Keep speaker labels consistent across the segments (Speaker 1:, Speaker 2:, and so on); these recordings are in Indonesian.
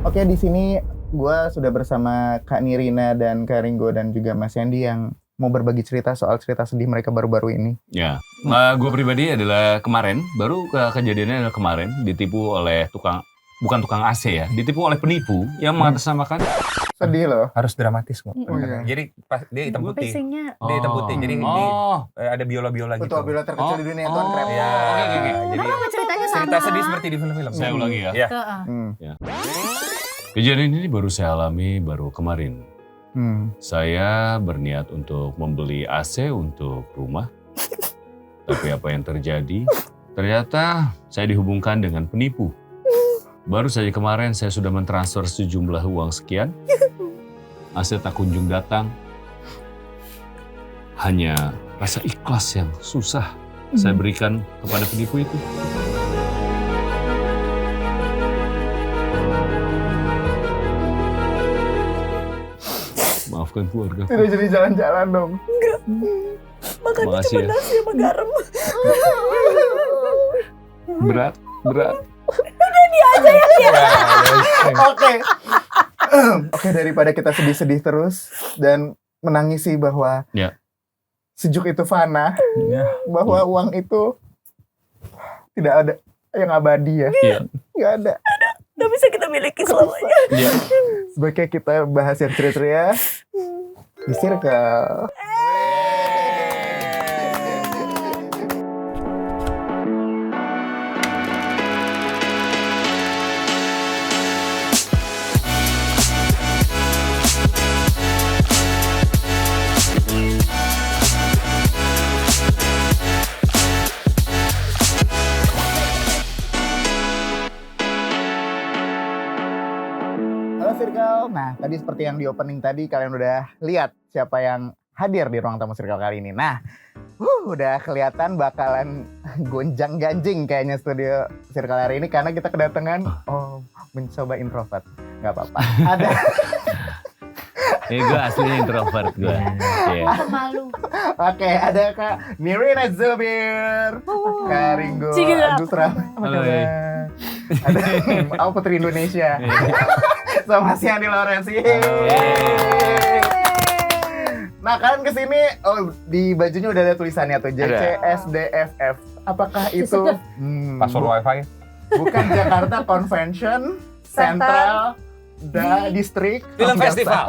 Speaker 1: Oke, di sini gue sudah bersama Kak Nirina dan Kak Ringo dan juga Mas Yandi yang mau berbagi cerita soal cerita sedih mereka baru-baru ini.
Speaker 2: Ya, gue pribadi adalah kemarin, kejadiannya adalah kemarin ditipu oleh bukan tukang AC ya, ditipu oleh penipu yang mengatasnamakan.
Speaker 1: Sedih loh.
Speaker 3: Harus dramatis kok.
Speaker 1: Iya.
Speaker 3: Jadi pas dia hitam putih.
Speaker 4: Pisingnya.
Speaker 3: Dia hitam putih. Jadi ada biola-biola gitu.
Speaker 1: Betul, bila terkecil di dunia Tuan Crab.
Speaker 3: Ya.
Speaker 2: Oke.
Speaker 3: Jadi
Speaker 4: Kenapa ceritanya sama?
Speaker 3: cerita sedih seperti di film-film.
Speaker 2: Saya ulangi ya.
Speaker 3: Ya.
Speaker 2: Kejadian ini baru saya alami baru kemarin. Saya berniat untuk membeli AC untuk rumah. Tapi apa yang terjadi? Ternyata saya dihubungkan dengan penipu. Baru saja kemarin saya sudah mentransfer sejumlah uang sekian. AC tak kunjung datang. Hanya rasa ikhlas yang susah saya berikan kepada penipu itu. Maafkan keluarga.
Speaker 1: Tidak jadi jalan-jalan dong.
Speaker 4: Enggak. Makan
Speaker 2: Makasih
Speaker 4: cuma
Speaker 2: ya.
Speaker 4: nasi sama garam.
Speaker 2: Berat.
Speaker 1: Oke, daripada kita sedih-sedih terus dan menangisi bahwa sejuk itu fana, bahwa uang itu tidak ada yang abadi ya. Nggak ada.
Speaker 4: Nggak bisa kita miliki selamanya.
Speaker 1: Sebaiknya kita bahas yang ceria-ceria di Circle. Circle. Nah, tadi seperti yang di opening tadi kalian udah lihat siapa yang hadir di ruang tamu Circle kali ini. Nah, udah kelihatan bakalan gonjang-ganjing kayaknya studio Circle hari ini karena kita kedatangan mencoba introvert. Nggak apa-apa. Ada.
Speaker 2: Gue aslinya introvert gue.
Speaker 4: Malu.
Speaker 1: Oke, ada Kak Nirina Zubir, Kak Ringo Agus Rahman, ada Putri Indonesia. Sama si Andi Lorenzi. Nah, kalian kesini, di bajunya udah ada tulisannya tuh JCSDFF. Apakah itu
Speaker 3: Password wifi?
Speaker 1: Bukan Jakarta Convention Central District
Speaker 3: Film Festival.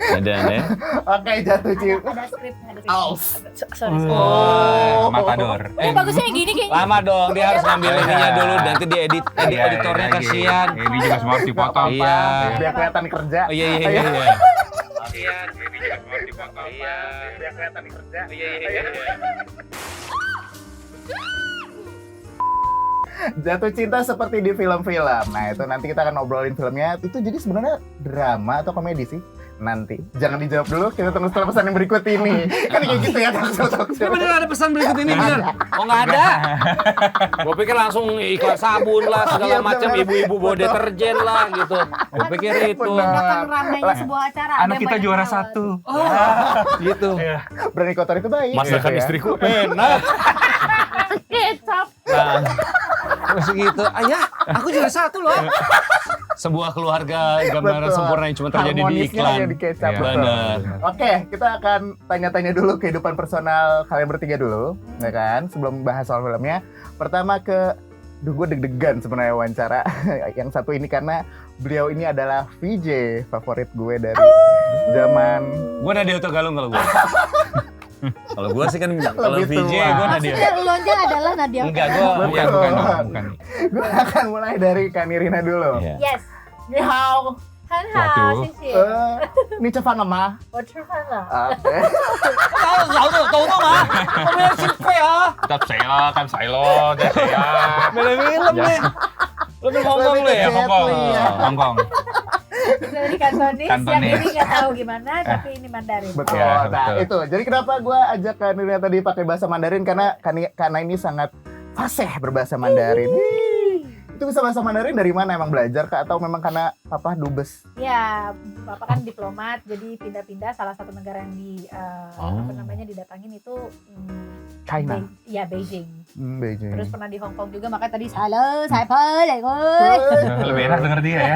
Speaker 2: Dan ya.
Speaker 1: Oke, jatuh cinta.
Speaker 4: Ada skrip.
Speaker 1: Sorry.
Speaker 3: Matador.
Speaker 4: Bagusnya yang gini kayaknya.
Speaker 5: Lama dong, dia harus ngambil ininya dulu, nanti diedit, editornya kasihan.
Speaker 3: Ini juga semua harus dipotong.
Speaker 5: Iya.
Speaker 1: Biar kelihatan kerja.
Speaker 5: Iya.
Speaker 3: Kasihan, ini juga semua harus dipotong.
Speaker 1: Biar kelihatan kerja.
Speaker 5: Iya.
Speaker 1: Jatuh cinta seperti di film-film. Nah, itu nanti kita akan ngobrolin filmnya. Itu jadi sebenarnya drama atau komedi sih? Nanti. Jangan dijawab dulu, kita tunggu setelah pesan yang berikut ini. Kan kayak gitu ya.
Speaker 5: Ini bener ada pesan berikut ini bener? Oh nggak ada? Gue pikir langsung iklan sabun lah, segala macam, ibu-ibu bawa deterjen lah gitu. Gue pikir itu.
Speaker 4: Akan ramainya sebuah acara.
Speaker 3: Anak kita juara 1.
Speaker 5: Gitu.
Speaker 1: Berani kotor itu baik.
Speaker 5: Masakan
Speaker 1: gitu ya.
Speaker 5: istriku enak.
Speaker 4: Kecap.
Speaker 5: Nah, terus gitu, ayah, aku juara 1 loh. Sebuah keluarga gambaran
Speaker 1: Betul.
Speaker 5: sempurna yang cuma terjadi di
Speaker 1: Harmonisnya
Speaker 5: iklan.
Speaker 1: hanya di kecap, betul.
Speaker 5: Benar.
Speaker 1: Oke, kita akan tanya-tanya dulu kehidupan personal kalian bertiga dulu, ya kan? Sebelum bahas soal filmnya. Pertama gue deg-degan sebenarnya wawancara yang satu ini karena beliau ini adalah VJ favorit gue dari zaman.
Speaker 5: Gue Nadia Utogalung kalau gue. Kalau gue sih kan kalau
Speaker 1: Lebih
Speaker 5: VJ
Speaker 1: tua.
Speaker 5: gue Nadia.
Speaker 4: Maksudnya lonjang adalah Nadia.
Speaker 5: Enggak, gue bukan.
Speaker 1: Gue akan mulai dari Kak Nirina dulu.
Speaker 5: Iya.
Speaker 4: Yes.
Speaker 1: Ni hao.
Speaker 4: Han
Speaker 3: Waduh.
Speaker 4: Sisi.
Speaker 1: Ni cepat mah.
Speaker 4: Water mana?
Speaker 1: Oke.
Speaker 5: Tahu mah. Kamu yang siapa ya?
Speaker 3: Tetap saya, kan Silo, saya.
Speaker 5: Beda film nih. Lebih Hongkong lu ya,
Speaker 3: Hongkong.
Speaker 4: Dari Kantonis, yang
Speaker 3: Kantonis.
Speaker 4: ini nggak tahu gimana, tapi ini Mandarin.
Speaker 1: Betul.
Speaker 3: Ya,
Speaker 1: Nah,
Speaker 3: betul.
Speaker 1: itu. Jadi kenapa gue ajak Kak Nirina tadi pakai bahasa Mandarin karena ini sangat fasih berbahasa Mandarin. Itu bisa bahasa Mandarin dari mana, emang belajar kah atau memang karena papa dubes?
Speaker 4: Ya, Bapak kan diplomat, jadi pindah-pindah. Salah satu negara yang didatangin itu
Speaker 1: China.
Speaker 4: Beijing.
Speaker 1: Beijing.
Speaker 4: Terus pernah di Hong Kong juga, makanya tadi halo, saya Paul.
Speaker 6: Lebih enak denger dia ya.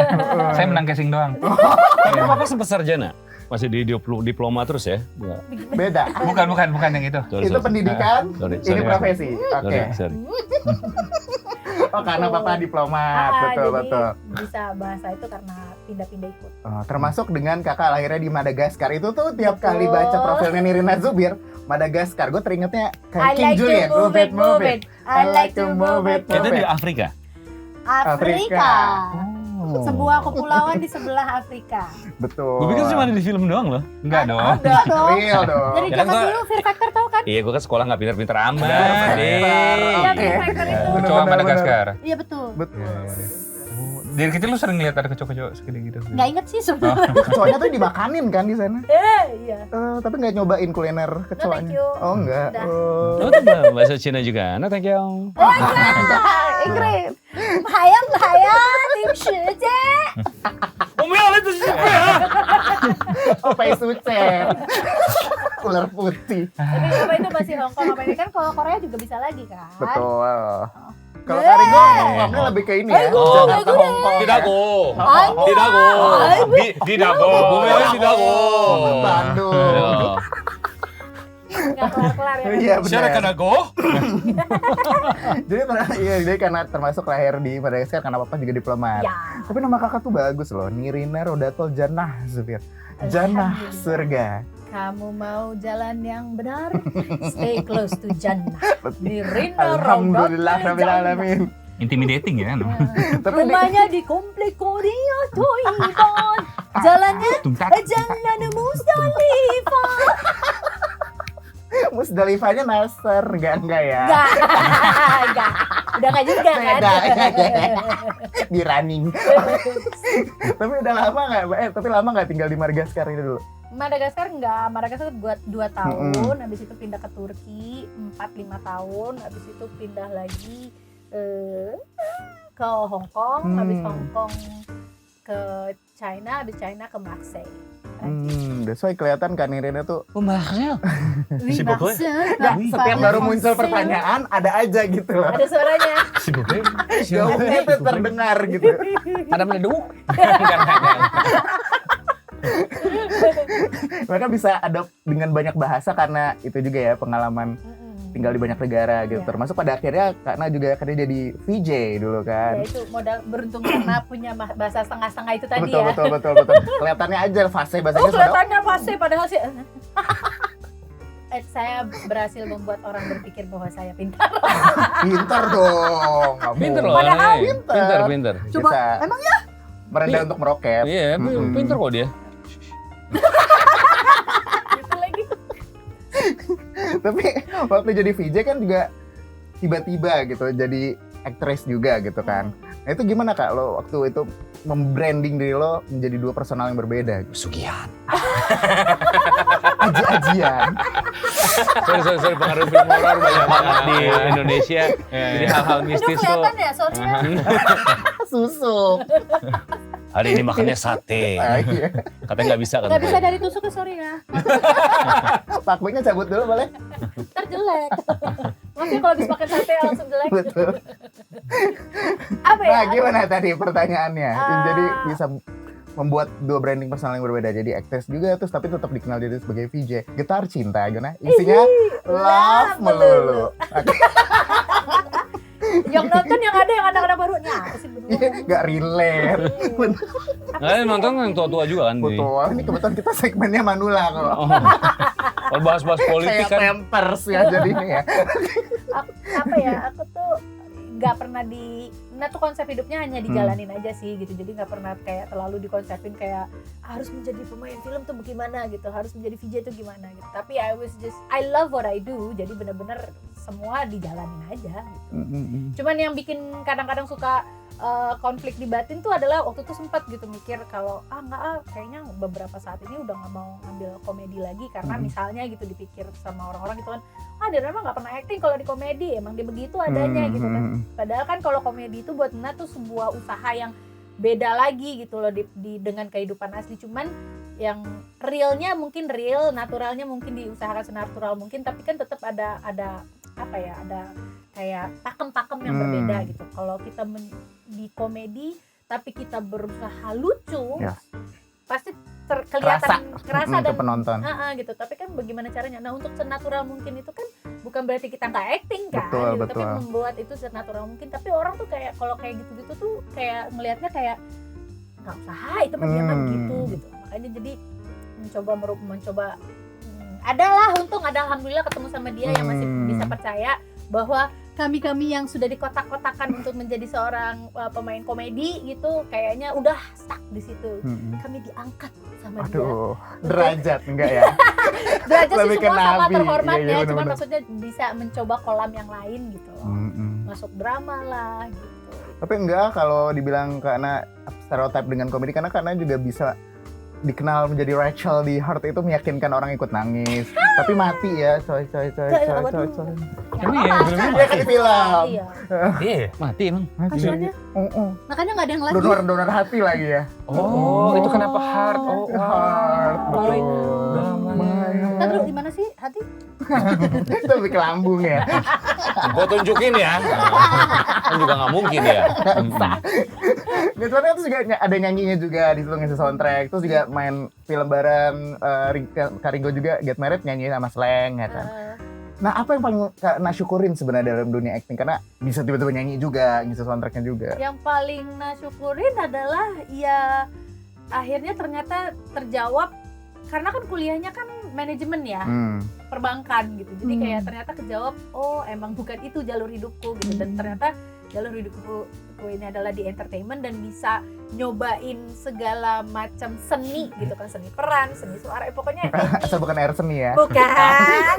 Speaker 6: Saya menang casing doang.
Speaker 2: Tapi papa sempat sarjana. Masih di diploma terus ya?
Speaker 1: Beda.
Speaker 6: Bukan yang itu.
Speaker 1: Itu pendidikan,
Speaker 2: Sorry,
Speaker 1: ini profesi. Oke.
Speaker 2: Sorry.
Speaker 1: Oh, karena papa diplomat, betul.
Speaker 4: Bisa bahasa itu karena pindah-pindah ikut.
Speaker 1: Oh, termasuk dengan kakak lahirnya di Madagaskar. Itu tuh tiap
Speaker 4: Betul.
Speaker 1: kali baca profilnya Nirina Zubir, Madagaskar, gue teringetnya kayak
Speaker 4: I
Speaker 1: King
Speaker 4: like
Speaker 1: Juliet,
Speaker 4: to move it. I like to move it.
Speaker 2: Itu di Afrika?
Speaker 4: Afrika.
Speaker 1: Oh.
Speaker 4: Sebuah kepulauan di sebelah Afrika.
Speaker 1: Betul.
Speaker 2: Gue pikir cuma ada di film doang loh.
Speaker 6: Enggak dong.
Speaker 4: Ada dong.
Speaker 1: Real dong.
Speaker 4: Dari
Speaker 2: Kadang
Speaker 4: zaman
Speaker 2: gua-
Speaker 4: dulu Fear Factor tahu kan?
Speaker 2: Iya, gue kan sekolah nggak pinter-pinter amat.
Speaker 4: Iya,
Speaker 1: Oke.
Speaker 4: Fear Factor itu.
Speaker 6: Kecoa Madagaskar.
Speaker 4: Iya betul.
Speaker 1: Betul.
Speaker 6: Dari kecil lu sering lihat ada kecoa-kecoa segede gitu.
Speaker 4: Nggak inget sih sebenarnya.
Speaker 1: Kecoanya tuh dimakanin kan di sana.
Speaker 4: Iya.
Speaker 1: Tapi nggak nyobain kuliner kecoanya.
Speaker 4: you.
Speaker 1: Oh enggak.
Speaker 4: Udah.
Speaker 1: Oh.
Speaker 2: Lo tuh bahasa Cina juga? No, thank you.
Speaker 4: Inggris. Bahaya, tim shuje.
Speaker 2: itu siapa ya?
Speaker 1: Oh, Pai Sucen. Ular putih.
Speaker 4: Tapi apa itu masih Hong Kong, apa ini kan kalau Korea juga bisa lagi kan?
Speaker 1: Betul. Kalau Karigo ngomongnya lebih ke ini ya.
Speaker 2: Oh,
Speaker 1: Jakarta, Hong Kong.
Speaker 2: Tidak go.
Speaker 4: Anya.
Speaker 2: Tidak go. Tidak go. Tidak go.
Speaker 1: Bandung.
Speaker 4: Nggak kelar-kelar ya.
Speaker 1: Iya benar.
Speaker 2: go?
Speaker 1: Jadi karena termasuk lahir di Madagaskar karena papa juga diplomat.
Speaker 4: Ya.
Speaker 1: Tapi nama kakak tuh bagus loh. Nirina Rodato Jannah Zubir. Jannah
Speaker 4: Alhamdulillah.
Speaker 1: surga.
Speaker 4: Kamu mau jalan yang benar? Stay close to Jannah. Nirina
Speaker 1: Alhamdulillah rabbil alamin.
Speaker 6: Intimidating ya. No?
Speaker 1: Tapi di,
Speaker 4: Rumahnya di komplek Korea Toiban. Jalannya
Speaker 6: Tungtak.
Speaker 4: Jannah Musdalifah.
Speaker 1: Musdalifahnya Nasr, enggak ya?
Speaker 4: Enggak. Udah nggak juga kan?
Speaker 1: Beda. Di running. Tapi udah lama nggak? Tapi lama nggak tinggal di Madagaskar ini dulu?
Speaker 4: Madagaskar enggak, Madagaskar buat 2 tahun, habis itu pindah ke Turki 4-5 tahun, habis itu pindah lagi ke Hong Kong, habis Hong Kong ke China, habis China ke Marseille.
Speaker 1: That's why kelihatan kan Nirina tuh
Speaker 2: Pembahasannya.
Speaker 4: Oui,
Speaker 2: Sibuk gue.
Speaker 4: Marseille,
Speaker 1: nggak, setiap baru muncul
Speaker 4: Marseille.
Speaker 1: pertanyaan ada aja gitu loh.
Speaker 4: Ada suaranya.
Speaker 1: Jauhnya tuh terdengar gitu.
Speaker 2: Ada meleduk.
Speaker 1: Mereka bisa adapt dengan banyak bahasa karena itu juga ya pengalaman tinggal di banyak negara gitu.
Speaker 4: Iya.
Speaker 1: Termasuk pada akhirnya karena juga akhirnya jadi VJ dulu kan.
Speaker 4: Ya itu modal beruntung karena punya bahasa setengah-setengah itu tadi
Speaker 1: betul,
Speaker 4: ya.
Speaker 1: betul. Kelihatannya aja fase bahasanya
Speaker 4: Oh
Speaker 1: sudah
Speaker 4: kelihatannya pasti padahal sih. Saya berhasil membuat orang berpikir bahwa saya pintar.
Speaker 1: pintar dong. Kamu.
Speaker 2: Pinter loh.
Speaker 4: Padahal
Speaker 2: aneh. Pinter.
Speaker 4: Coba
Speaker 1: Bisa
Speaker 4: emang
Speaker 1: merendah untuk meroket.
Speaker 2: Iya, pinter kok dia.
Speaker 4: gitu lagi.
Speaker 1: Tapi waktu jadi VJ kan juga tiba-tiba gitu jadi aktris juga gitu kan. Nah itu gimana Kak lo waktu itu membranding diri lo menjadi 2 personal yang berbeda gitu?
Speaker 2: Sugihan.
Speaker 1: Aji-ajian.
Speaker 2: Sorry, pengaruh film horor banyak banget di Indonesia. Jadi hal-hal
Speaker 4: Udah
Speaker 2: mistis tuh.
Speaker 4: kelihatan ya, sorry ya.
Speaker 1: Susuk.
Speaker 2: Hari ini makannya sate.
Speaker 1: Iya.
Speaker 2: Katanya nggak bisa kan.
Speaker 4: Nggak bisa dari tusuk ke sorry ya.
Speaker 1: Pak Beknya cabut dulu boleh?
Speaker 4: Ntar jelek. Maksudnya kalau habis makan sate langsung jelek.
Speaker 1: Betul.
Speaker 4: Apa ya?
Speaker 1: Nah gimana tadi pertanyaannya?
Speaker 4: Ah.
Speaker 1: Jadi bisa membuat 2 branding personal yang berbeda. Jadi aktris juga terus tapi tetap dikenal diri sebagai VJ. Gitar cinta gimana? Isinya love melulu. Oke.
Speaker 4: Yang nonton yang ada yang anak-anak barunya apa sih berdua?
Speaker 1: Gak relate.
Speaker 2: Nah, nonton yang tua-tua juga kan.
Speaker 1: Betul. Ini kebetulan kita segmennya Manula kok.
Speaker 2: Oh. Kalau bahas-bahas politik
Speaker 1: Kayak
Speaker 2: kan.
Speaker 1: Pampers ya jadinya ya.
Speaker 4: Apa ya? Aku tuh nggak pernah nah tuh konsep hidupnya hanya dijalanin aja sih gitu, jadi nggak pernah kayak terlalu dikonsepin kayak harus menjadi pemain film tuh bagaimana gitu, harus menjadi VJ tuh gimana gitu, tapi I love what I do, jadi bener-bener semua dijalanin aja gitu. Cuman yang bikin kadang-kadang suka konflik di batin tuh adalah waktu itu sempat gitu mikir kalau kayaknya beberapa saat ini udah nggak mau ngambil komedi lagi karena misalnya gitu dipikir sama orang-orang gitu kan, dia memang nggak pernah acting kalau di komedi, emang dia begitu adanya gitu kan. Padahal kan kalau komedi itu buat Nena tuh sebuah usaha yang beda lagi gitu loh dengan kehidupan asli, cuman yang realnya mungkin real, naturalnya mungkin diusahakan senatural mungkin, tapi kan tetap ada apa ya, ada kayak pakem-pakem yang berbeda gitu. Kalau kita di komedi tapi kita berusaha lucu, pasti kelihatan kerasa dan
Speaker 1: penonton.
Speaker 4: Gitu. Tapi kan bagaimana caranya? Nah, untuk senatural mungkin itu kan bukan berarti kita nggak acting kan,
Speaker 1: betul.
Speaker 4: tapi membuat itu senatural mungkin. Tapi orang tuh kayak kalau kayak gitu-gitu tuh kayak ngelihatnya kayak nggak usah, itu mah dia mah gitu. Makanya jadi mencoba adalah untung ada alhamdulillah ketemu sama dia yang masih bisa percaya bahwa kami yang sudah dikotak-kotakan untuk menjadi seorang pemain komedi gitu kayaknya udah stuck di situ. Kami diangkat sama dia.
Speaker 1: Derajat enggak ya?
Speaker 4: Derajat sih semua sama
Speaker 1: nabi.
Speaker 4: terhormat
Speaker 1: Iya,
Speaker 4: ya, cuman
Speaker 1: bener-bener.
Speaker 4: maksudnya bisa mencoba kolam yang lain gitu loh. Masuk drama lah gitu.
Speaker 1: Tapi enggak kalau dibilang karena stereotip dengan komedi, karena juga bisa dikenal menjadi Rachel di Heart itu meyakinkan orang ikut nangis. Tapi mati ya, coy.
Speaker 6: Emang ya, filmnya
Speaker 1: Dia kan di film.
Speaker 4: Iya.
Speaker 6: Iya, mati emang.
Speaker 4: Makanya nggak ada yang lagi.
Speaker 1: Donor hati lagi ya.
Speaker 6: Oh, itu kenapa heart? Oh,
Speaker 1: Heart.
Speaker 4: Kalau
Speaker 1: betul.
Speaker 4: Kita dulu di mana sih hati?
Speaker 1: Itu lebih ke lambung ya.
Speaker 5: Gue tunjukin ya. Kan juga nggak mungkin ya.
Speaker 1: Gitu kan terus juga ada nyanyinya juga di situ, ngisi soundtrack. Terus juga main film bareng Karingo juga Get Married nyanyi sama Slang ya kan. Nah, apa yang paling Kak syukurin sebenarnya dalam dunia acting, karena bisa tiba-tiba nyanyi juga, ngisi soundtracknya juga.
Speaker 4: Yang paling syukurin adalah ya akhirnya ternyata terjawab karena kan kuliahnya kan manajemen ya, perbankan gitu. Jadi kayak ternyata kejawab, oh emang bukan itu jalur hidupku gitu. Dan ternyata jalur hidupku ini adalah di entertainment dan bisa nyobain segala macam seni gitu kan, seni peran, seni suara, pokoknya
Speaker 1: Asal bukan air seni ya.
Speaker 4: bukan.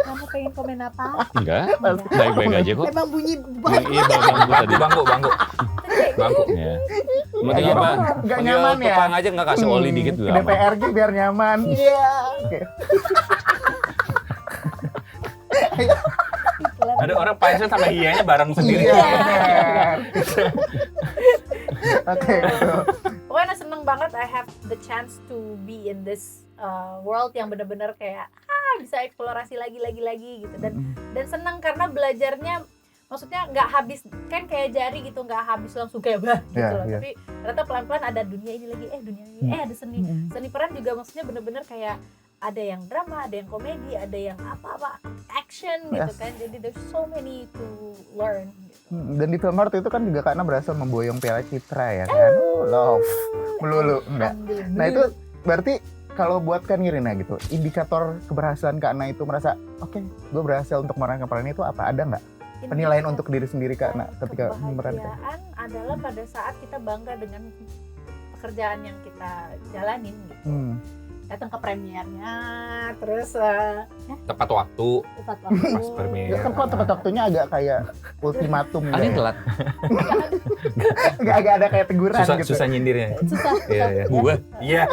Speaker 4: Kamu pengen komen apa?
Speaker 2: Enggak, baik-baik aja kok.
Speaker 4: Emang bunyi
Speaker 2: Iya, bangku tadi.
Speaker 5: Bangku.
Speaker 2: Ya.
Speaker 5: Penting
Speaker 1: Iya,
Speaker 5: apa?
Speaker 1: nggak
Speaker 5: Panggil
Speaker 1: nyaman ya?
Speaker 5: tukang aja nggak kasih oli dikit
Speaker 1: Ke
Speaker 5: udah aman.
Speaker 1: DPRG biar nyaman. Iya.
Speaker 6: Ada orang Paisel sama Hianya bareng sendiri.
Speaker 1: Iya. Oke.
Speaker 4: Pokoknya seneng banget I have the chance to be in this world yang benar-benar kayak bisa eksplorasi lagi gitu, dan seneng karena belajarnya maksudnya nggak habis kan kayak jari gitu, nggak habis langsung kayak bah gitu loh. Tapi ternyata pelan-pelan ada dunia ini lagi, dunia ini, ada seni peran juga, maksudnya benar-benar kayak ada yang drama, ada yang komedi, ada yang apa action gitu kan. Jadi there's so many to learn gitu.
Speaker 1: Dan di film Heart itu kan juga karena berhasil memboyong Piala Citra ya kan. Love melulu enggak. Nah itu berarti kalau buat Kak Nirina gitu, indikator keberhasilan Kak Ana itu merasa oke, gue berhasil untuk memerankan peran itu apa? Ada nggak penilaian untuk diri sendiri Kak Ana ketika memerankan?
Speaker 4: Kebahagiaan adalah pada saat kita bangga dengan pekerjaan yang kita jalanin gitu. Datang ke premiernya, terus
Speaker 5: Tepat waktu.
Speaker 4: tepat waktu.
Speaker 6: Pas premier.
Speaker 1: Ya kan kok tepat waktunya agak kayak ultimatum
Speaker 5: Ada yang
Speaker 1: gitu.
Speaker 5: telat.
Speaker 1: Agak ada kayak teguran gitu.
Speaker 6: Susah nyindirnya.
Speaker 4: Susah.
Speaker 6: Iya.
Speaker 5: Gue?
Speaker 6: Iya.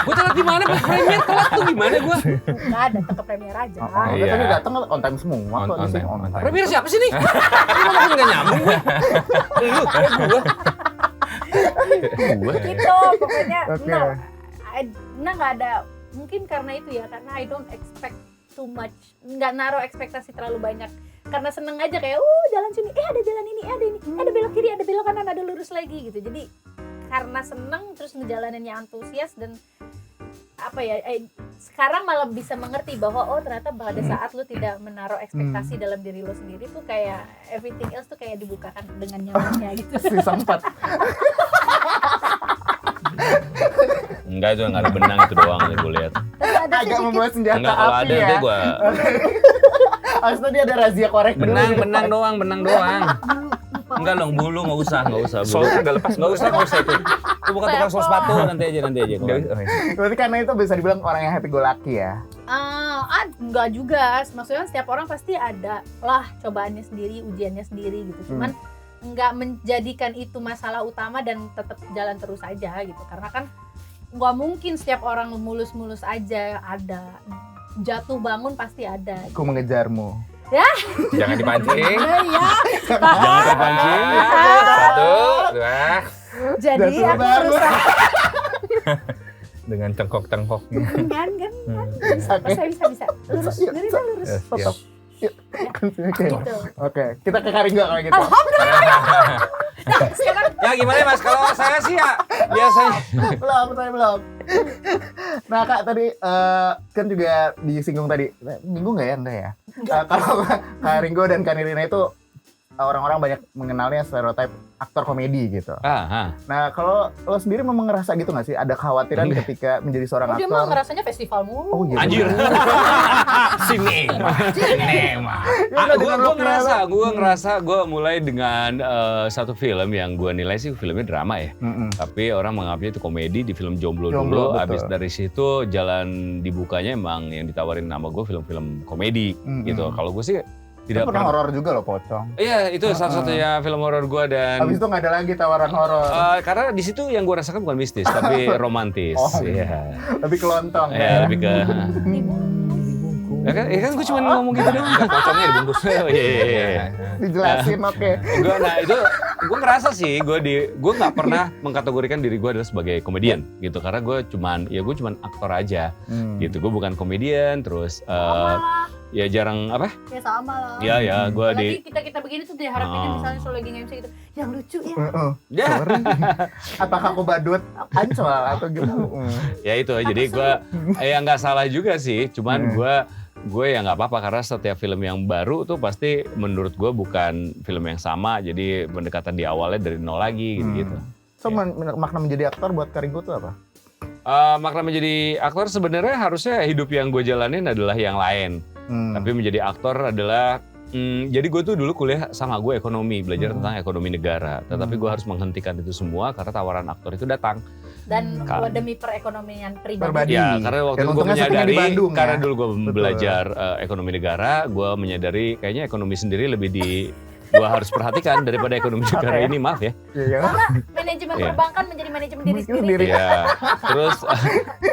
Speaker 5: Gue telat di mana? Pas premier telat tuh gimana gue?
Speaker 4: Nggak, datang ke premier aja.
Speaker 6: Iya.
Speaker 1: Tadi datang on time semua kok di sini on time.
Speaker 5: Premier siapa sih nih? Ini malah nggak nyambung gue. Gue.
Speaker 4: Gitu, pokoknya
Speaker 1: Oke.
Speaker 4: nggak ada, mungkin karena itu ya, karena I don't expect too much, nggak naruh ekspektasi terlalu banyak, karena seneng aja kayak jalan sini, ada jalan ini, ada ini, ada belok kiri, ada belok kanan, ada lurus lagi gitu. Jadi karena seneng terus ngejalaninnya antusias dan apa ya, sekarang malah bisa mengerti bahwa ternyata pada saat lu tidak menaruh ekspektasi dalam diri lu sendiri tuh kayak everything else tuh kayak dibukakan dengan nyamannya gitu.
Speaker 1: Si sempat.
Speaker 2: Enggak, itu nggak ada benang itu doang nih gue lihat.
Speaker 4: Tapi ada
Speaker 1: Agak
Speaker 4: sedikit
Speaker 1: membawa senjata
Speaker 2: Enggak, kalau
Speaker 1: api
Speaker 2: ada
Speaker 1: ya.
Speaker 2: nanti gue
Speaker 1: Habis itu dia ada razia korek dulu.
Speaker 5: Benang doang. Enggak dong, bulu nggak usah. Bulu.
Speaker 6: Soalnya nggak lepas.
Speaker 5: Nggak usah itu. Itu bukan tukang sol sepatu, nanti aja.
Speaker 1: Berarti karena itu bisa dibilang orang yang happy go lucky ya.
Speaker 4: enggak juga, maksudnya setiap orang pasti ada lah cobaannya sendiri, ujiannya sendiri gitu. Cuman nggak menjadikan itu masalah utama dan tetap jalan terus aja gitu, karena kan nggak mungkin setiap orang mulus-mulus aja, ada jatuh bangun pasti ada.
Speaker 1: Aku mengejarmu.
Speaker 5: Jangan dipancing.
Speaker 4: Iya.
Speaker 5: Jangan dipancing. Satu, dua.
Speaker 4: Jadi
Speaker 1: Jatuh
Speaker 4: aku
Speaker 1: bangun.
Speaker 4: berusaha
Speaker 6: Dengan cengkok-cengkok.
Speaker 4: kan bisa lurus, Nirina lurus
Speaker 1: Stop. Yuk. Oke.
Speaker 4: gitu.
Speaker 1: Oke, kita ke Karinggo kalau gitu.
Speaker 5: Ya gimana Mas? Kalau saya sih ya biasanya.
Speaker 1: Belum. Nah Kak tadi kan juga disinggung tadi, minggu nggak ya? Enggak ya? Kalau Kak Ringo dan Kak Nirina itu orang-orang banyak mengenalnya stereotip aktor komedi gitu. Nah kalau lo sendiri memang ngerasa gitu nggak sih? Ada kekhawatiran ketika menjadi seorang
Speaker 4: Dia mah
Speaker 1: aktor?
Speaker 4: ngerasanya festival mulu.
Speaker 1: Oh iya.
Speaker 5: Anjir.
Speaker 6: Sinema.
Speaker 5: Gue ngerasa gue mulai dengan satu film yang gue nilai sih filmnya drama ya. Tapi orang menganggapnya itu komedi di film Jomblo dulu.
Speaker 1: Betul.
Speaker 5: Habis dari situ jalan dibukanya emang yang ditawarin nama gue film-film komedi gitu. Kalau gue sih tidak
Speaker 1: pernah horor juga loh, Pocong.
Speaker 5: Iya, itu salah-satunya film horor gue dan
Speaker 1: Habis itu nggak ada lagi tawaran horor.
Speaker 5: karena di situ yang gue rasakan bukan mistis tapi romantis.
Speaker 1: Oh,
Speaker 5: iya.
Speaker 1: Lebih kelontong.
Speaker 5: Ya, lebih ke Ya kan gue cuma ngomong gitu doang.
Speaker 6: Pocongnya dibungkus.
Speaker 5: Oh, iya.
Speaker 1: Dijelasin oke.
Speaker 5: Gue ngerasa sih gue nggak pernah mengkategorikan diri gue adalah sebagai komedian gitu, karena gue cuman aktor aja gitu. Gue bukan komedian, terus ya jarang apa?
Speaker 4: Ya sama lah.
Speaker 5: Ya gue di
Speaker 4: Apalagi kita begini tuh diharapinnya misalnya solo lagi nge-MC gitu, yang lucu ya.
Speaker 5: ya
Speaker 1: Sorry. Apakah aku badut ancol atau gimana?
Speaker 5: ya itu. Jadi gue ya nggak salah juga sih, cuman gue ya nggak apa-apa karena setiap film yang baru tuh pasti menurut gue bukan film yang sama, jadi pendekatan di awalnya dari nol lagi gitu.
Speaker 1: So makna menjadi aktor buat Karinggo tuh apa?
Speaker 5: Makna menjadi aktor sebenarnya harusnya hidup yang gue jalanin adalah yang lain. Tapi menjadi aktor adalah jadi gue tuh dulu kuliah sama gue ekonomi, belajar tentang ekonomi negara. Tetapi gue harus menghentikan itu semua karena tawaran aktor itu datang.
Speaker 4: Dan demi perekonomian pribadi.
Speaker 1: Pribadi.
Speaker 5: Ya, karena waktu
Speaker 1: Dan
Speaker 5: itu gue
Speaker 1: untungnya settingnya
Speaker 5: menyadari,
Speaker 1: di Bandung,
Speaker 5: karena
Speaker 1: ya?
Speaker 5: dulu gue
Speaker 1: Betul.
Speaker 5: belajar ekonomi negara, gue menyadari kayaknya ekonomi sendiri lebih gue harus perhatikan daripada ekonomi negara ini, maaf ya.
Speaker 1: Iya.
Speaker 4: Karena manajemen
Speaker 5: Iya.
Speaker 4: perbankan menjadi manajemen diri sendiri.
Speaker 5: Iya. Terus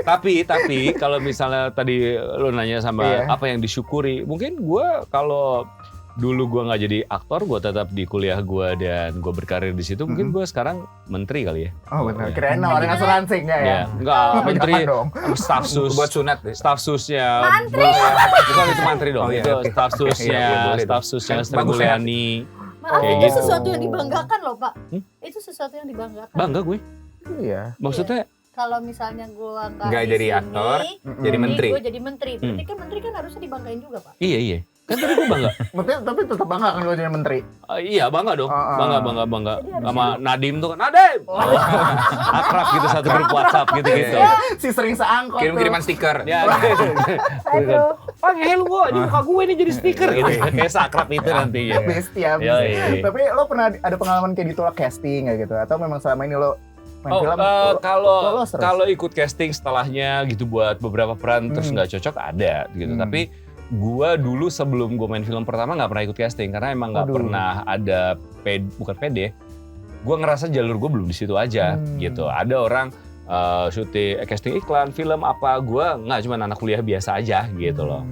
Speaker 5: tapi kalau misalnya tadi lo nanya sama apa yang disyukuri, mungkin gue kalau dulu gue nggak jadi aktor, gue tetap di kuliah gue dan gue berkarir di situ, mungkin gue sekarang menteri kali ya.
Speaker 1: Oh benar. Kirain nawarin asuransi enggak ya?
Speaker 5: Ya, enggak, menteri
Speaker 1: Jangan dong.
Speaker 5: staf sus.
Speaker 6: Buat sunat deh.
Speaker 5: Staf susnya.
Speaker 4: Mantri.
Speaker 5: Bukan itu mantri dong.
Speaker 6: Oh, iya,
Speaker 5: itu
Speaker 6: oke.
Speaker 5: staf susnya,
Speaker 6: Iya, boleh
Speaker 5: staf
Speaker 6: dong.
Speaker 5: susnya
Speaker 6: Kan
Speaker 5: Sri
Speaker 6: bagus ya.
Speaker 5: Mulyani.
Speaker 4: Maaf,
Speaker 5: Kayak
Speaker 4: itu
Speaker 5: gitu.
Speaker 4: sesuatu yang dibanggakan loh Pak. Itu sesuatu yang dibanggakan.
Speaker 5: Bangga gue.
Speaker 1: Iya.
Speaker 5: Maksudnya
Speaker 4: Kalau misalnya gue
Speaker 6: Nggak jadi aktor, jadi menteri.
Speaker 4: Gue jadi menteri. Berarti kan menteri kan harusnya dibanggain juga Pak.
Speaker 5: iya. Kan tadi gue bangga.
Speaker 1: Tapi tetap bangga kan lo jadi menteri.
Speaker 5: Iya, bangga dong. Bangga.
Speaker 4: Jadi harus
Speaker 5: Sama Nadim tuh kan. Nadim. Akrab gitu satu grup WhatsApp gitu-gitu.
Speaker 1: Si sering seangkot
Speaker 6: Kirim-kiriman stiker.
Speaker 5: Ya.
Speaker 4: Aduh.
Speaker 5: Pak ngehel gue di muka gue ini jadi stiker gitu. Kayak sakrab itu nantinya.
Speaker 1: Bestia.
Speaker 5: Iya, iya.
Speaker 1: Tapi lo pernah ada pengalaman kayak ditolak casting kayak gitu? Atau memang selama ini lo main
Speaker 5: Oh,
Speaker 1: film?
Speaker 5: kalau
Speaker 1: terus?
Speaker 5: kalau ikut casting setelahnya gitu buat beberapa peran terus nggak cocok ada gitu. Tapi gua dulu sebelum gua main film pertama nggak pernah ikut casting karena emang nggak pernah ada bukan pede. Gua ngerasa jalur gua belum di situ aja gitu. Ada orang syuting casting iklan, film apa, gua nggak, cuma anak kuliah biasa aja gitu loh.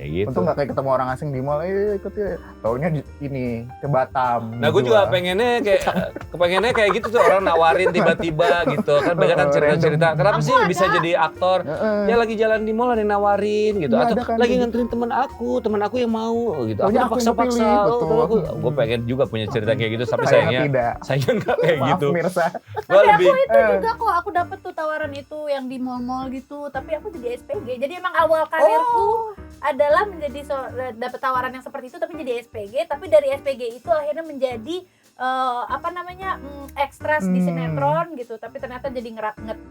Speaker 5: Kayak gitu.
Speaker 1: Untung gak kayak ketemu orang asing di mall, ikut ya. Taunya ini ke Batam.
Speaker 5: Nah, gue juga pengennya kayak gitu tuh, orang nawarin tiba-tiba gitu kan, banyak kan cerita-cerita. Kenapa sih bisa jadi aktor? Ya lagi jalan di mall ada yang nawarin gitu,
Speaker 1: Iya,
Speaker 5: atau
Speaker 1: ada kan
Speaker 5: lagi
Speaker 1: gitu.
Speaker 5: nganterin temen aku yang mau gitu.
Speaker 1: Taunya
Speaker 5: Aku
Speaker 1: aku yang
Speaker 5: paksa-paksa.
Speaker 1: kepilih, betul.
Speaker 5: Gue pengen juga punya cerita kayak gitu, tapi
Speaker 1: Sayangnya
Speaker 5: sayangnya nggak kayak
Speaker 1: Maaf
Speaker 5: gitu.
Speaker 1: Mirsa.
Speaker 5: Gue lebih
Speaker 4: Itu juga kok aku dapet tuh tawaran itu yang di mall-mall gitu, tapi aku jadi SPG. Jadi emang awal karirku adalah menjadi dapat tawaran yang seperti itu tapi jadi SPG, tapi dari SPG itu akhirnya menjadi ekstras di sinetron gitu, tapi ternyata jadi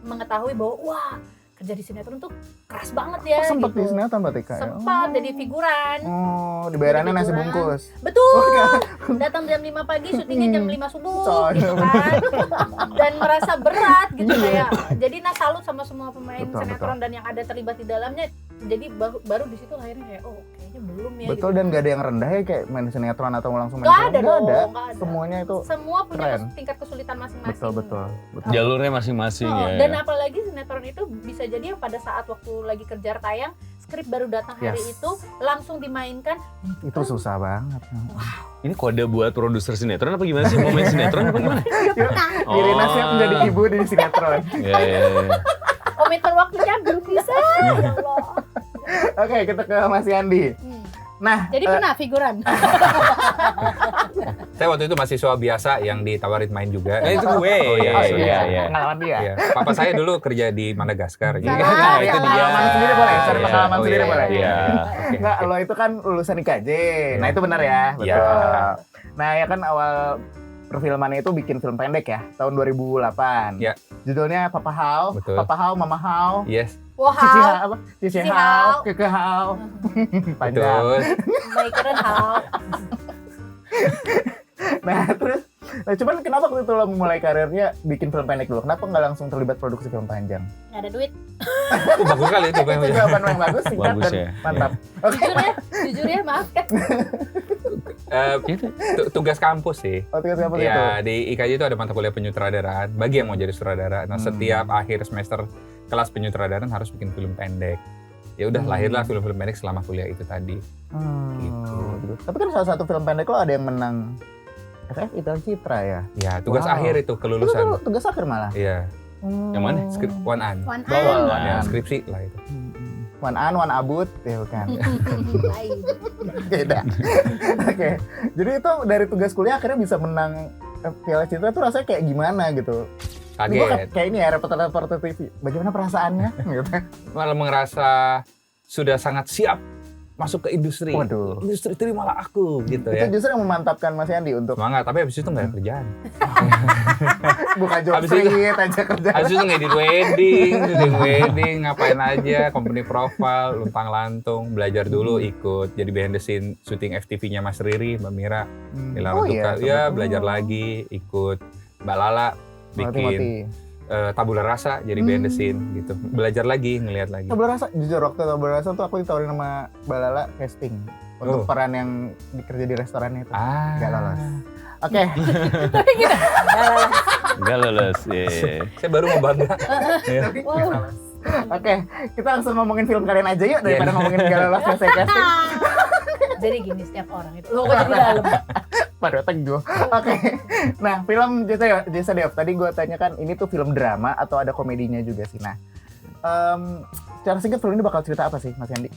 Speaker 4: mengetahui bahwa wah, kerja di sinetron tuh keras banget ya.
Speaker 1: Sempat
Speaker 4: gitu.
Speaker 1: di sinetron berarti Kak?
Speaker 4: Sempat jadi figuran.
Speaker 1: Oh, dibayarannya nasi
Speaker 4: Figuran.
Speaker 1: bungkus.
Speaker 4: Betul. Datang jam 5 pagi, syutingnya jam 5 subuh
Speaker 1: Coy.
Speaker 4: gitu kan. Dan merasa berat gitu kayak. Jadi salut sama semua pemain
Speaker 1: Betul,
Speaker 4: sinetron dan yang ada terlibat di dalamnya. jadi baru di situ lahirnya kayak oh kayaknya belum ya.
Speaker 1: Betul,
Speaker 4: gitu.
Speaker 1: dan gak ada yang rendah ya kayak main sinetron atau langsung main
Speaker 4: Nggak
Speaker 1: film.
Speaker 4: ada
Speaker 1: Nggak
Speaker 4: dong,
Speaker 1: ada.
Speaker 4: nggak ada.
Speaker 1: Semuanya itu
Speaker 4: Semua punya
Speaker 1: keren.
Speaker 4: tingkat kesulitan masing-masing.
Speaker 1: betul.
Speaker 2: Jalurnya masing-masing
Speaker 4: Oh,
Speaker 2: ya.
Speaker 4: dan apalagi sinetron itu bisa jadi yang pada saat waktu lagi kejar tayang skrip baru datang hari
Speaker 1: Yes.
Speaker 4: itu langsung dimainkan.
Speaker 1: Itu susah banget.
Speaker 2: Ini kode buat produser sinetron apa gimana sih? Mau main sinetron apa gimana?
Speaker 1: Irina siap menjadi ibu di sinetron.
Speaker 2: Ya.
Speaker 4: Komitmen waktunya belum bisa. Ya Allah.
Speaker 1: Oke, kita ke Mas Yandi. Nah,
Speaker 4: Jadi pernah figuran.
Speaker 6: Saya waktu itu mahasiswa biasa yang ditawarin main juga.
Speaker 5: Nah, itu gue.
Speaker 6: Oh iya,
Speaker 1: oh,
Speaker 6: iya.
Speaker 1: iya, pengalaman dia.
Speaker 6: Iya. Papa saya dulu kerja di Madagaskar. Jadi
Speaker 4: Salah.
Speaker 1: Nah,
Speaker 4: itu dia.
Speaker 1: pengalaman sendiri boleh, cari
Speaker 6: Iya.
Speaker 1: pengalaman
Speaker 6: Oh,
Speaker 1: sendiri
Speaker 6: iya,
Speaker 1: boleh.
Speaker 2: Iya.
Speaker 1: Enggak, lo itu kan lulusan IKJ. Nah, itu benar ya, betul.
Speaker 6: Iya.
Speaker 1: Nah, ya kan awal perfilmannya itu bikin film pendek ya, tahun 2008.
Speaker 6: Iya.
Speaker 1: Judulnya Papa How,
Speaker 6: Betul.
Speaker 1: Papa How, Mama How,
Speaker 6: Yes,
Speaker 4: Wow.
Speaker 1: Cici How, apa? Cici
Speaker 4: Cici
Speaker 1: How,
Speaker 4: How.
Speaker 1: Keke How. Panjang.
Speaker 6: betul.
Speaker 4: Baik keren hal.
Speaker 1: Nah, terus cuman kenapa waktu itu lo memulai karirnya bikin film pendek dulu? Kenapa nggak langsung terlibat produksi film panjang?
Speaker 4: Nggak ada duit.
Speaker 6: Bagus kali itu.
Speaker 1: Itu jawaban yang bagus, singkat
Speaker 2: Bagus
Speaker 1: dan
Speaker 2: ya.
Speaker 1: mantap.
Speaker 4: Jujur ya maaf kan.
Speaker 6: Tugas kampus sih.
Speaker 1: Oh, tugas apa itu?
Speaker 6: Ya, di IKJ itu ada mata kuliah penyutradaraan. Bagi yang mau jadi sutradara. Nah, setiap akhir semester kelas penyutradaraan harus bikin film pendek. Ya udah lahirlah film-film pendek selama kuliah itu tadi.
Speaker 1: Gitu. Tapi kan salah satu film pendek lo ada yang menang FF itu Citra ya?
Speaker 6: Ya, tugas
Speaker 1: Wow.
Speaker 6: akhir itu
Speaker 1: Itu
Speaker 6: kelulusan.
Speaker 1: tugas akhir malah.
Speaker 6: Iya,
Speaker 2: Yang mana?
Speaker 6: skrip one an.
Speaker 4: One
Speaker 1: Bawal.
Speaker 4: an.
Speaker 6: Ya, skripsi lah itu.
Speaker 1: One an, one abut, ya bukan.
Speaker 4: Lain.
Speaker 1: Beda. Oke. Jadi itu dari tugas kuliah akhirnya bisa menang Piala Citra tuh rasanya kayak gimana gitu? Ini gua
Speaker 6: Kaget.
Speaker 1: kayak ini ya reporter TV. Bagaimana perasaannya? Gitu.
Speaker 6: Malah merasa sudah sangat siap masuk ke industri.
Speaker 1: Waduh.
Speaker 6: Industri terimalah aku gitu
Speaker 1: Itu
Speaker 6: ya.
Speaker 1: justru yang memantapkan Mas Yandi untuk
Speaker 6: Semangat, tapi habis itu nggak ada kerjaan.
Speaker 1: buka job
Speaker 6: Habis itu-
Speaker 1: street aja kerja.
Speaker 6: Habis itu ngedit wedding, ngapain aja, company profile, luntang-lantung, belajar dulu ikut jadi behind the scene syuting FTV-nya Mas Riri, Mbak Mira, Nila Ratuka. Ya, belajar lagi, ikut Mbak Lala bikin tabula rasa jadi behind the scene gitu. Belajar lagi, ngelihat lagi.
Speaker 1: Tabula Rasa, jujur waktu Tabula Rasa tuh aku ditawarin sama Mbak Lala casting untuk
Speaker 6: Oh.
Speaker 1: peran yang dikerja di restorannya itu.
Speaker 6: Ah.
Speaker 1: Gak lolos. Oke,
Speaker 2: Enggak lolos. Iya.
Speaker 6: Saya baru mau bangga. Ya.
Speaker 4: Wow.
Speaker 1: oke, kita langsung ngomongin film kalian aja yuk daripada ngomongin gak lolos yang saya casting.
Speaker 4: Jadi gini setiap orang itu. Lo kok jadi dalam.
Speaker 1: Pada teguh. Oke, nah film Jasa Dev tadi gue tanyakan ini tuh film drama atau ada komedinya juga sih. Nah, secara singkat film ini bakal cerita apa sih Mas Yandi?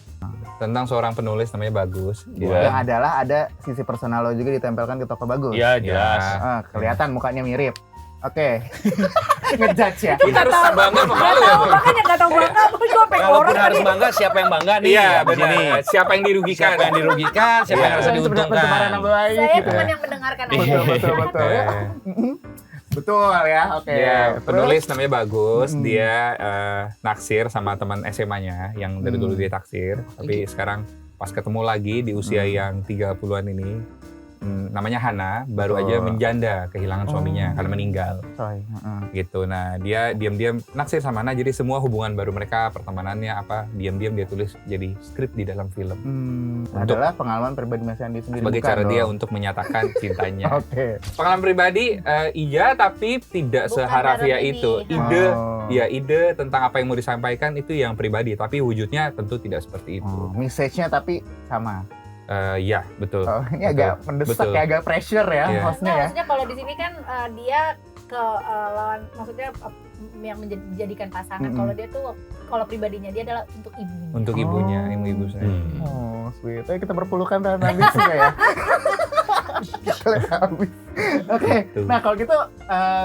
Speaker 6: Tentang seorang penulis namanya Bagus.
Speaker 2: Iya.
Speaker 1: Yang adalah ada sisi personal lo juga ditempelkan ke toko Bagus.
Speaker 2: Iya, jelas.
Speaker 1: Kelihatan mukanya mirip. Oke, ngejudge ya.
Speaker 6: Kita harus bangga apa malu ya, Bu?
Speaker 4: Makanya nggak tahu bangga. Gue pengen
Speaker 2: Walaupun
Speaker 4: orang
Speaker 2: harus
Speaker 4: tadi.
Speaker 2: bangga, siapa yang bangga nih?
Speaker 6: Iya,
Speaker 2: di
Speaker 6: benar.
Speaker 2: sini.
Speaker 6: Siapa yang dirugikan?
Speaker 2: Siapa yang dirugikan? Siapa yang merasa
Speaker 1: Pencemaran
Speaker 2: diuntungkan?
Speaker 1: nama baik
Speaker 4: Saya
Speaker 1: gitu.
Speaker 4: cuma yang mendengarkan aja.
Speaker 1: Betul. Ya. Betul ya, oke.
Speaker 6: Dia
Speaker 1: Terus?
Speaker 6: penulis namanya Bagus, dia naksir sama teman SMA-nya yang dari dulu dia taksir, tapi sekarang pas ketemu lagi di usia yang 30-an ini, namanya Hana, baru
Speaker 1: Betul.
Speaker 6: aja menjanda kehilangan suaminya karena meninggal
Speaker 1: Coy,
Speaker 6: gitu. Nah, dia diam-diam naksir sama Hana, jadi semua hubungan baru mereka, pertemanannya apa, diam-diam dia tulis jadi skrip di dalam film. Untuk-
Speaker 1: adalah pengalaman pribadi Mas Yandi sendiri.
Speaker 6: Sebagai
Speaker 1: bukan
Speaker 6: cara dia
Speaker 1: dong?
Speaker 6: untuk menyatakan cintanya.
Speaker 1: Oke.
Speaker 6: Pengalaman pribadi, iya, tapi tidak
Speaker 4: Bukan
Speaker 6: seharafiah
Speaker 4: dalam ini.
Speaker 6: itu. Ide
Speaker 1: Oh.
Speaker 6: ya ide tentang apa yang mau disampaikan itu yang pribadi, tapi wujudnya tentu tidak seperti itu.
Speaker 1: Oh, message-nya tapi sama.
Speaker 6: Ya, betul.
Speaker 1: Oh, ini agak mendesak
Speaker 6: Betul.
Speaker 1: ya, agak pressure ya
Speaker 6: Iya.
Speaker 1: hostnya
Speaker 4: Nah,
Speaker 1: ya.
Speaker 4: maksudnya kalau di sini kan dia ke lawan, maksudnya yang menjadikan pasangan.
Speaker 1: Mm-mm.
Speaker 4: Kalau dia tuh, kalau pribadinya dia adalah untuk ibunya.
Speaker 6: Untuk ibunya,
Speaker 1: Oh.
Speaker 6: ibu saya.
Speaker 1: Oh, sweet. Ayo kita berpelukan dan habis juga ya. Kita habis. Oke.
Speaker 6: Tuh.
Speaker 1: Nah, kalau gitu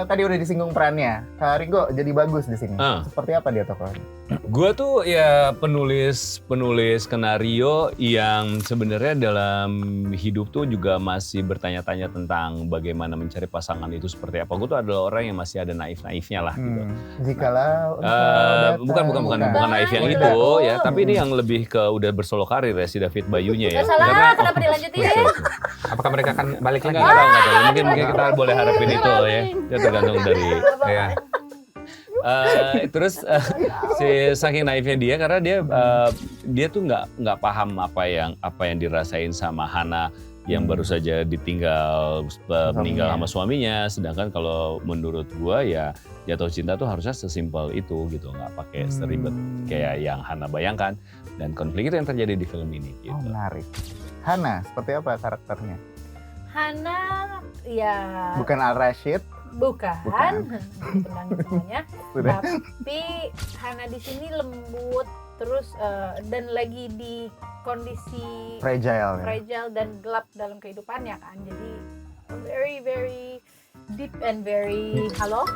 Speaker 1: tadi udah disinggung perannya. Kak Ringo jadi bagus di sini.
Speaker 2: Ah.
Speaker 1: Seperti apa dia tokohnya?
Speaker 2: Gue tuh ya penulis skenario yang sebenarnya dalam hidup tuh juga masih bertanya-tanya tentang bagaimana mencari pasangan itu seperti apa. Gue tuh adalah orang yang masih ada naif-naifnya lah gitu.
Speaker 1: Jikalau
Speaker 2: Bukan naif yang itu ya, tapi ini yang lebih ke udah bersolo karir ya si David Bayunya ya.
Speaker 4: Gak salah, kenapa dilanjutin?
Speaker 6: Apakah mereka akan balik lagi?
Speaker 2: Nggak tahu. Mungkin kita boleh harapin itu ya. Ya tergantung dari.
Speaker 6: Ya.
Speaker 5: Terus si saking naifnya dia karena dia tuh nggak paham apa yang dirasain sama Hana yang baru saja ditinggal meninggal sama suaminya. Sedangkan kalau menurut gua ya jatuh cinta tuh harusnya sesimpel itu gitu, nggak pakai seribet kayak yang Hana bayangkan. Dan konflik itu yang terjadi di film ini. Gitu.
Speaker 1: Oh, menarik. Hana seperti apa karakternya?
Speaker 4: Hana ya
Speaker 1: Bukan Al-Rashid.
Speaker 4: bukan. Penangis semuanya.
Speaker 1: Sudah.
Speaker 4: Tapi Hana di sini lembut terus dan lagi di kondisi
Speaker 1: Fragile. Ya?
Speaker 4: fragile dan gelap dalam kehidupannya kan. Jadi very very deep and very halo.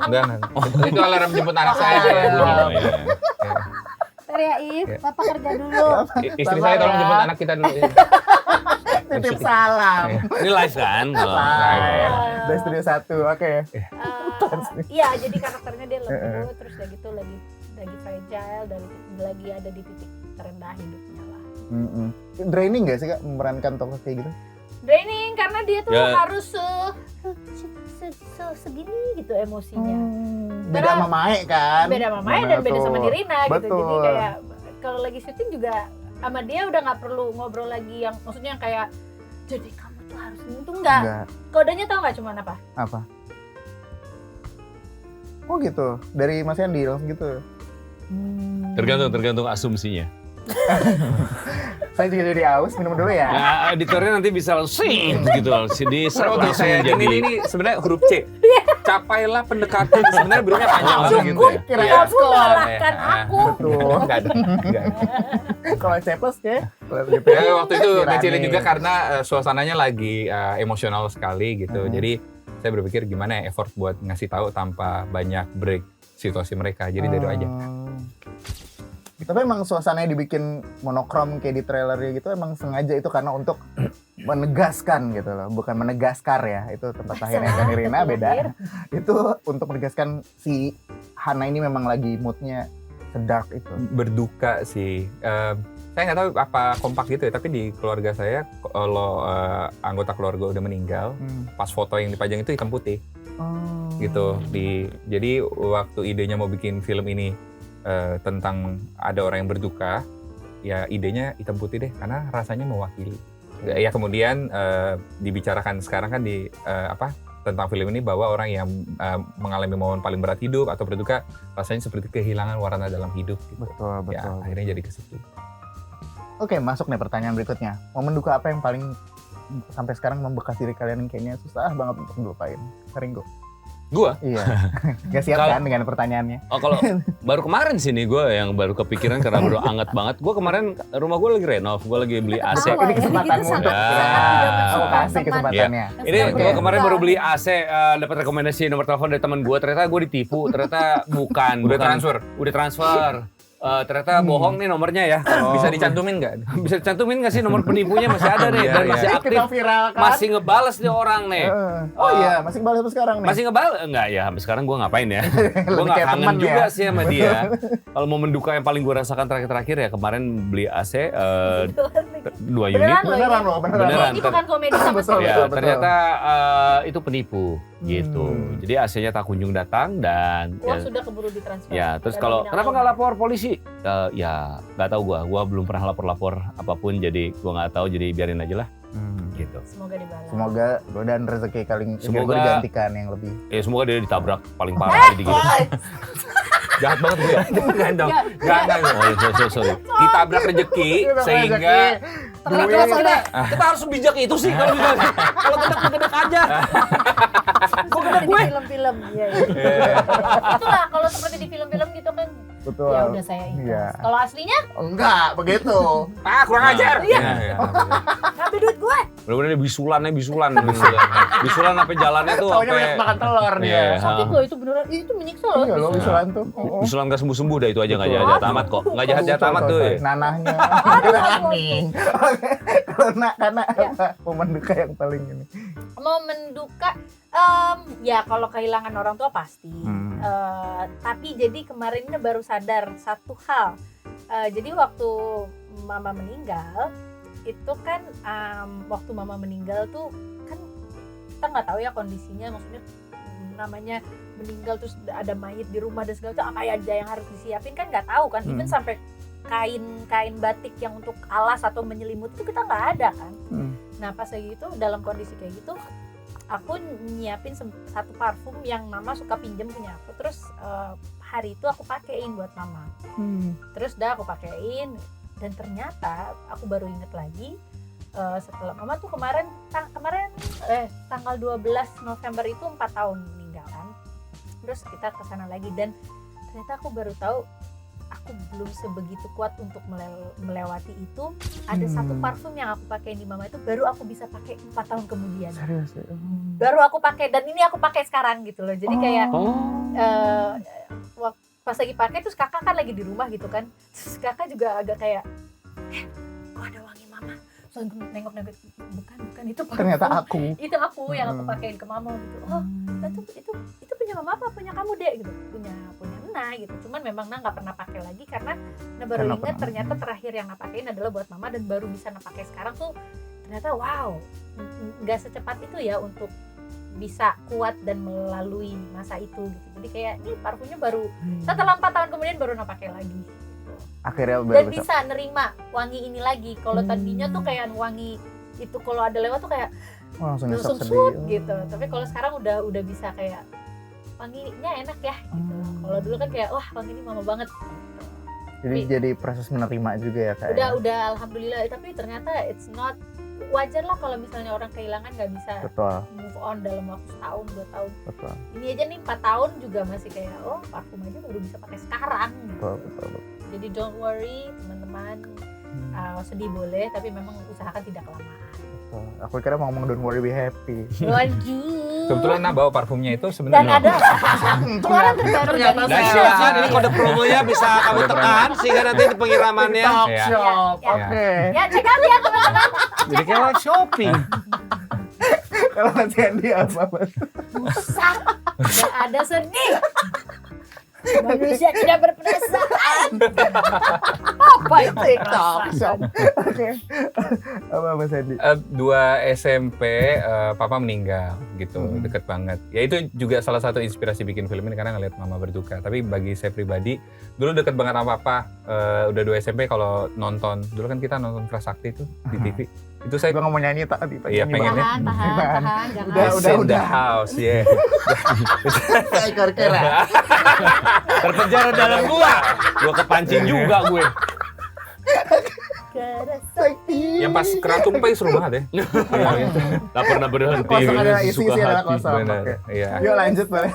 Speaker 6: Enggak. Itu alarm jemput anak saya.
Speaker 5: Oh, iya.
Speaker 4: Ya If, Papa kerja dulu.
Speaker 6: Istri saya tolong jemput anak kita dulu.
Speaker 1: Titip salam.
Speaker 5: Ini live kan?
Speaker 1: Dari Studio 1, oke.
Speaker 4: Iya, jadi karakternya dia lembut terus udah gitu lagi fragile dan lagi ada di titik terendah hidupnya lah.
Speaker 1: Draining gak sih Kak memerankan tokoh kayak gitu?
Speaker 4: Draining karena dia tuh
Speaker 5: Ya.
Speaker 4: harus segini gitu emosinya.
Speaker 1: Beda sama Mae kan?
Speaker 4: Beda sama Maya dan beda sama Nirina gitu. Jadi
Speaker 1: Betul.
Speaker 4: kayak kalau lagi syuting juga sama dia udah nggak perlu ngobrol lagi yang maksudnya yang kayak jadi kamu tuh harus ini tuh enggak. Kodenya tau nggak cuman apa?
Speaker 1: Apa? Oh gitu, dari Mas Yandi langsung gitu.
Speaker 5: Tergantung asumsinya.
Speaker 1: Saya juga jadi aus, minum dulu ya.
Speaker 5: Nah, editornya nanti bisa langsung gitu diserap
Speaker 6: Untuk
Speaker 5: langsung
Speaker 6: saya
Speaker 5: jadi.
Speaker 6: ini sebenarnya huruf C. Capailah pendekatan. Sebenarnya belumnya panjang
Speaker 1: Oh,
Speaker 6: gitu
Speaker 4: Syukur
Speaker 6: ya.
Speaker 1: kira
Speaker 6: Iya.
Speaker 4: kamu mengalahkan aku.
Speaker 1: Betul.
Speaker 6: Enggak ada.
Speaker 1: Kalau C plus ya. Gitu.
Speaker 6: Ya, waktu itu
Speaker 1: Kirani.
Speaker 6: ngecilin juga karena suasananya lagi emosional sekali gitu. Jadi saya berpikir gimana ya effort buat ngasih tahu tanpa banyak break situasi mereka. Jadi dari aja.
Speaker 1: Tapi emang suasananya dibikin monokrom kayak di trailernya gitu emang sengaja itu karena untuk menegaskan gitu loh, bukan menegaskar ya. Itu tempat lahirnya kan Nirina beda. Itu untuk menegaskan si Hana ini memang lagi moodnya sedark itu.
Speaker 6: Berduka sih. Saya nggak tahu apa kompak gitu ya, tapi di keluarga saya kalau anggota keluarga udah meninggal, pas foto yang dipajang itu hitam putih gitu. Jadi waktu idenya mau bikin film ini tentang ada orang yang berduka, ya idenya hitam putih deh, karena rasanya mewakili. Ya kemudian dibicarakan sekarang kan di tentang film ini bahwa orang yang mengalami momen paling berat hidup atau berduka rasanya seperti kehilangan warna dalam hidup. Gitu.
Speaker 1: Betul.
Speaker 6: Ya akhirnya jadi ke situ.
Speaker 1: Oke, masuk nih pertanyaan berikutnya. Momen duka apa yang paling sampai sekarang membekas diri kalian yang kayaknya susah banget untuk melupain? Ringo.
Speaker 5: Gua?
Speaker 1: Iya. Gak siap kan dengan pertanyaannya?
Speaker 5: Oh kalau baru kemarin sih nih gue yang baru kepikiran karena baru anget banget. Gue kemarin rumah gue lagi renov, gue lagi beli AC.
Speaker 1: Ini kesempatanmu
Speaker 4: Gitu,
Speaker 1: untuk
Speaker 5: sangat
Speaker 1: aku kasih kesempatannya.
Speaker 5: Ini
Speaker 1: Oke.
Speaker 5: gue kemarin baru beli AC, dapat rekomendasi nomor telepon dari teman gue. Ternyata gue ditipu. Ternyata bukan. Udah transfer. Ternyata bohong nih nomornya ya.
Speaker 6: Bisa dicantumin nggak?
Speaker 5: Bisa dicantumin nggak sih nomor penipunya masih ada nih dan masih aktif.
Speaker 1: Kita viralkan.
Speaker 5: Masih ngebales nih orang nih.
Speaker 1: Oh iya, masih kembali sampai sekarang nih.
Speaker 5: Masih ngebales? Enggak ya, sampai sekarang gue ngapain ya? Gue
Speaker 1: Lebih
Speaker 5: nggak
Speaker 1: kayak
Speaker 5: kangen
Speaker 1: temen
Speaker 5: juga
Speaker 1: ya.
Speaker 5: sih sama dia. Kalau momen duka yang paling gue rasakan terakhir ya kemarin beli AC 2 unit.
Speaker 1: Beneran loh, beneran.
Speaker 5: Beneran.
Speaker 4: Ini bukan komedi sama
Speaker 1: Betul,
Speaker 4: sekali.
Speaker 5: Ya,
Speaker 1: betul.
Speaker 5: ternyata itu penipu gitu. Jadi AC-nya tak kunjung datang dan
Speaker 4: Uang sudah keburu ditransfer.
Speaker 5: ya terus
Speaker 4: Dan
Speaker 5: kalau
Speaker 4: nominal
Speaker 5: kenapa
Speaker 4: lain.
Speaker 5: nggak lapor polisi? Ya nggak tahu gua belum pernah lapor apapun jadi gua nggak tahu jadi biarin aja lah gitu.
Speaker 4: Semoga dibalas.
Speaker 1: Semoga dan rezeki kali ini
Speaker 5: Semoga-
Speaker 1: digantikan yang lebih.
Speaker 5: Ya semoga dia ditabrak paling parah di gitu.
Speaker 6: Jahat banget gue. Jangan dong. Jangan.
Speaker 5: Oh iya, sorry.
Speaker 6: Ditabrak rezeki sehingga
Speaker 5: Kita harus bijak itu sih kalau bijak. Kalau gedek aja.
Speaker 4: Kok di film-film. Iya. Itulah kalau seperti di film-film gitu kan.
Speaker 1: Betul.
Speaker 4: Ya udah saya ikhlas.
Speaker 1: Iya.
Speaker 4: Kalau aslinya
Speaker 1: Enggak, begitu.
Speaker 6: kurang ajar.
Speaker 4: Iya. ngambil duit gue.
Speaker 5: Bener-bener bisulan. Bisulan sampai jalannya tuh
Speaker 1: Taunya banyak makan telur nih ya.
Speaker 5: Iya.
Speaker 4: Sakit loh itu beneran. Itu menyiksa loh.
Speaker 1: Iya, lo bisulan tuh.
Speaker 5: Bisulan gak sembuh-sembuh dah itu aja nggak
Speaker 1: Betul.
Speaker 5: jahat amat kok. Nggak jahat amat tuh. Ya.
Speaker 1: Nanahnya. Nih. Karena apa? Momen duka yang paling ini.
Speaker 4: Momen duka ya kalau kehilangan orang tua pasti. Tapi jadi kemarin ini baru sadar satu hal. Jadi waktu mama meninggal itu kan waktu mama meninggal tuh kan kita nggak tahu ya kondisinya, maksudnya namanya meninggal terus ada mayit di rumah dan segala macam, apa aja yang harus disiapin kan nggak tahu kan. Even sampai kain batik yang untuk alas atau menyelimut itu kita nggak ada kan. Nah pas lagi itu dalam kondisi kayak gitu, aku nyiapin satu parfum yang mama suka pinjem punya aku. Terus hari itu aku pakein buat mama. Terus aku pakein dan ternyata aku baru inget lagi setelah mama tuh kemarin tanggal 12 November itu 4 tahun meninggal kan. Terus kita kesana lagi dan ternyata aku baru tahu aku belum sebegitu kuat untuk melewati itu. Ada satu parfum yang aku pakai di mama itu baru aku bisa pakai 4 tahun kemudian.
Speaker 1: Serius ya?
Speaker 4: Baru aku pakai dan ini aku pakai sekarang gitu loh. Jadi kayak pas lagi pakai terus kakak kan lagi di rumah gitu kan. Terus kakak juga agak kayak kok ada wangi mama. So nengok-nengok bukan itu parfum.
Speaker 1: Ternyata aku.
Speaker 4: Itu aku yang aku pakein ke mama gitu. Oh, itu punya mama apa punya kamu dek gitu. Punya Nah gitu. Cuman memang Nah nggak pernah pakai lagi karena Nah baru ingat ternyata terakhir yang Nah pakein adalah buat mama dan baru bisa Nah pakai sekarang tuh ternyata wow, nggak secepat itu ya untuk bisa kuat dan melalui masa itu gitu. Jadi kayak ini parfumnya baru setelah 4 tahun kemudian baru Nah pakai lagi.
Speaker 1: Akhirnya
Speaker 4: Dan bisa nerima wangi ini lagi. Kalau tadinya tuh kayak wangi itu kalau ada lewat tuh kayak
Speaker 1: langsung
Speaker 4: shoot gitu. Tapi kalau sekarang udah bisa kayak wanginya enak ya gitu. Kalau dulu kan kayak wah wangi ini mama banget.
Speaker 1: Jadi proses menerima juga ya kayak.
Speaker 4: Udah alhamdulillah, tapi ternyata it's not wajar lah kalau misalnya orang kehilangan nggak bisa move on dalam waktu setahun 2 tahun.
Speaker 1: Betul.
Speaker 4: Ini aja nih 4 tahun juga masih kayak parfum aja baru bisa pakai sekarang.
Speaker 1: Betul.
Speaker 4: Jadi don't worry teman-teman, sedih boleh tapi memang usahakan tidak kelamaan.
Speaker 1: Aku kira mau ngomong don't worry be happy.
Speaker 4: Lanjut.
Speaker 6: Kebetulan Nah bawa parfumnya itu
Speaker 4: Dan
Speaker 6: sebenarnya.
Speaker 4: ada keluaran terbaru dari
Speaker 5: Dan silakan ini kode promonya bisa kamu tekan sehingga nanti di pengirimannya.
Speaker 6: Iya.
Speaker 1: Shop.
Speaker 4: Ya.
Speaker 1: Oke.
Speaker 4: Ya cek out ya teman-teman.
Speaker 5: Jadi kayak live shopping.
Speaker 1: Kalau Mas Andi apa?
Speaker 4: Usah. Gak ada sedih. Manusia tidak berperasaan. Apa itu perasaan?
Speaker 1: Oke. Apa Mas Andi?
Speaker 6: 2 SMP papa meninggal gitu, deket banget. Ya itu juga salah satu inspirasi bikin film ini karena ngeliat mama berduka. Tapi bagi saya pribadi, dulu deket banget sama papa. Udah 2 SMP kalau nonton, dulu kan kita nonton Prasakti tuh di TV. Itu saya
Speaker 1: Gue nggak mau nyanyi tadi.
Speaker 6: Iya, pengen.
Speaker 4: Tahan, jangan.
Speaker 1: Udah.
Speaker 6: in the house, yeah.
Speaker 1: Ekor kera.
Speaker 5: Terpenjara dalam gua kepancing juga gue.
Speaker 6: Yang pas keratung pai seru banget ya. Iya, gitu.
Speaker 5: Tak pernah berhenti.
Speaker 1: Kosong ada isi
Speaker 5: suka
Speaker 1: adalah
Speaker 5: hati.
Speaker 1: kosong.
Speaker 6: Benar.
Speaker 1: Oke.
Speaker 6: Iya.
Speaker 1: Yuk lanjut boleh.